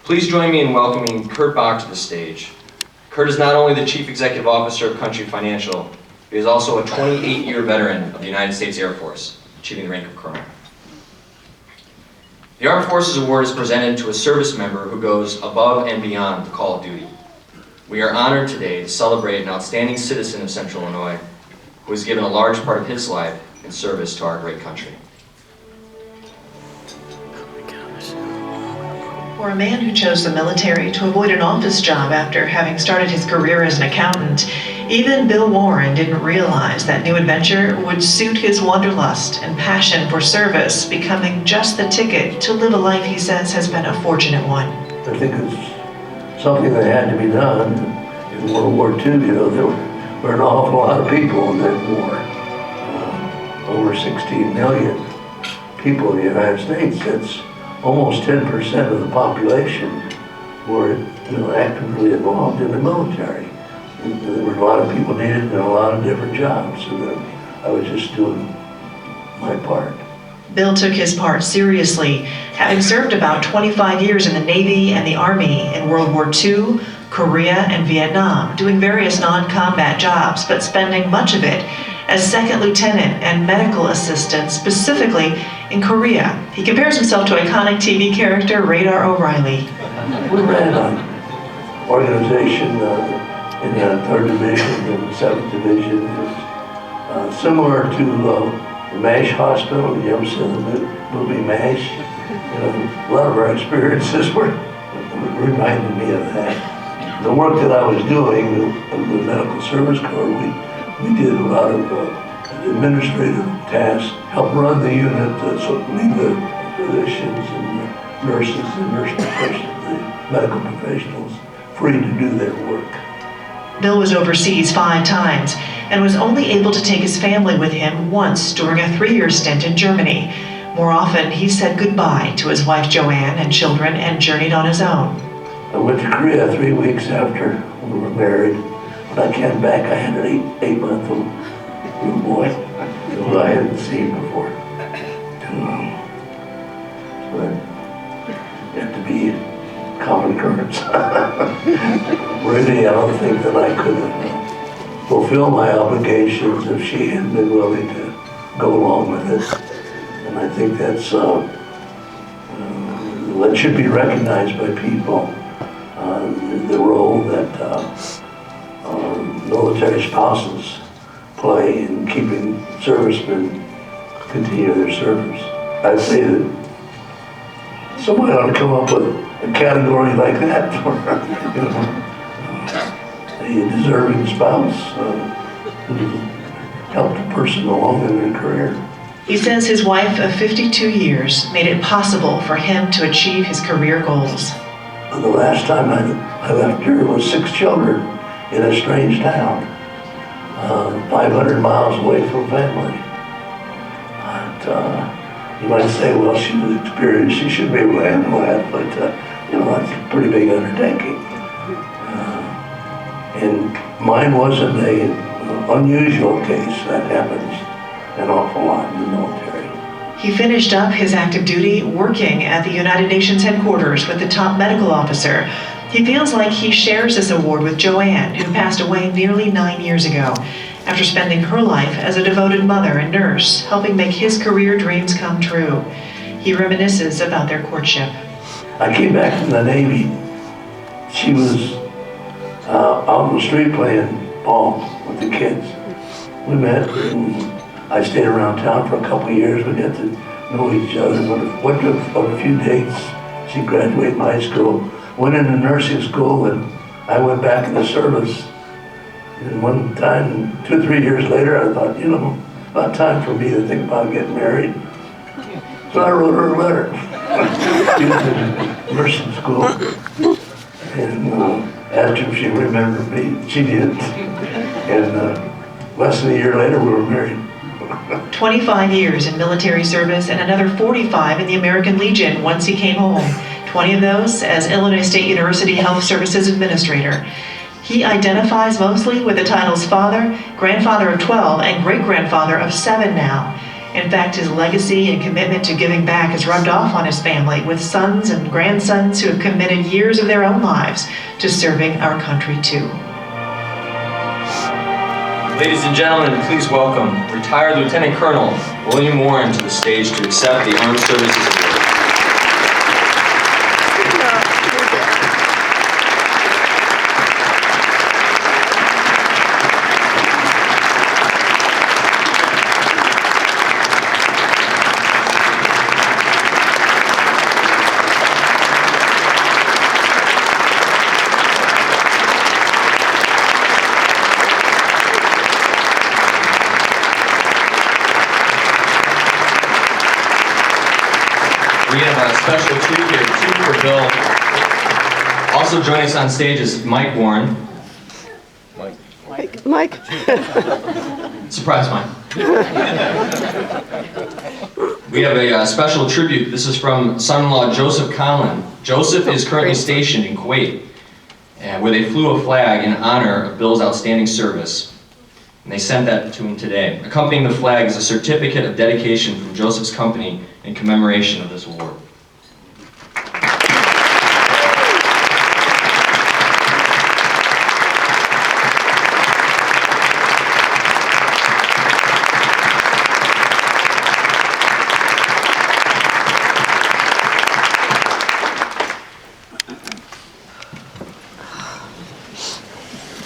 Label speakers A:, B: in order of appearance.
A: Please join me in welcoming Kurt Bach to the stage. Kurt is not only the Chief Executive Officer of Country Financial, but he is also a 28-year veteran of the United States Air Force, achieving the rank of Colonel. The Armed Forces Award is presented to a service member who goes above and beyond the call of duty. We are honored today to celebrate an outstanding citizen of Central Illinois who has given a large part of his life in service to our great country.
B: For a man who chose the military to avoid an office job after having started his career as an accountant, even Bill Warren didn't realize that new adventure would suit his wanderlust and passion for service, becoming just the ticket to live a life he says has been a fortunate one.
C: I think it's something that had to be done. In World War II, there were an awful lot of people in that war. Over 16 million people in the United States. That's almost 10% of the population were actively involved in the military. And there were a lot of people needed in a lot of different jobs, and I was just doing my part.
B: Bill took his part seriously, having served about 25 years in the Navy and the Army in World War II, Korea, and Vietnam, doing various non-combat jobs, but spending much of it as second lieutenant and medical assistant, specifically in Korea. He compares himself to iconic TV character Radar O'Reilly.
C: We ran an organization in the 3rd Division and the 7th Division. It was similar to the MASH Hospital. You ever seen the movie MASH? A lot of our experiences reminded me of that. The work that I was doing, the Medical Service Corps, we did a lot of administrative tasks, help run the unit, lead the physicians and the nurses and nurse professionals, the medical professionals, free to do their work.
B: Bill was overseas 5 times and was only able to take his family with him once during a 3-year stint in Germany. More often, he said goodbye to his wife Joanne and children and journeyed on his own.
C: I went to Korea 3 weeks after we were married. When I came back, I had an 8-month-old little boy who I hadn't seen before. So it had to be common occurrence. Really, I don't think that I could have fulfilled my obligations if she hadn't been willing to go along with it. And I think that's that should be recognized by people, the role that military spouses play in keeping servicemen continue their service. I'd say that someone ought to come up with a category like that for a deserving spouse who helped a person along in their career.
B: He says his wife of 52 years made it possible for him to achieve his career goals.
C: The last time I left her was 6 children in a strange town, 500 miles away from family. But, you might say, well, she was experienced, she should be able to handle that, but that's a pretty big undertaking. And mine wasn't an unusual case. That happens an awful lot in the military.
B: He finished up his active duty working at the United Nations headquarters with the top medical officer. He feels like he shares this award with Joanne, who passed away nearly 9 years ago, after spending her life as a devoted mother and nurse, helping make his career dreams come true. He reminisces about their courtship.
C: I came back from the Navy. She was out on the street playing ball with the kids. We met, and I stayed around town for a couple of years. We got to know each other. Went to a few dates. She graduated from high school, went into nursing school, and I went back in the service. And one time, 2 or 3 years later, I thought, about time for me to think about getting married. So I wrote her a letter. She was in nursing school, and asked her if she remembered me. She did. And less than a year later, we were married.
B: 25 years in military service and another 45 in the American Legion once he came home. 20 of those as Illinois State University Health Services Administrator. He identifies mostly with the titles father, grandfather of 12, and great-grandfather of 7 now. In fact, his legacy and commitment to giving back has rubbed off on his family, with sons and grandsons who have committed years of their own lives to serving our country too.
A: Ladies and gentlemen, please welcome retired Lieutenant Colonel William Warren to the stage to accept the Armed Services Award. We have a special treat here, two for Bill. Also joining us on stage is Mike Warren.
D: Mike.
A: Surprise, Mike. We have a special tribute. This is from son-in-law Joseph Conlon. Joseph is currently stationed in Kuwait, where they flew a flag in honor of Bill's outstanding service. And they sent that to him today. Accompanying the flag is a certificate of dedication from Joseph's company in commemoration of this award.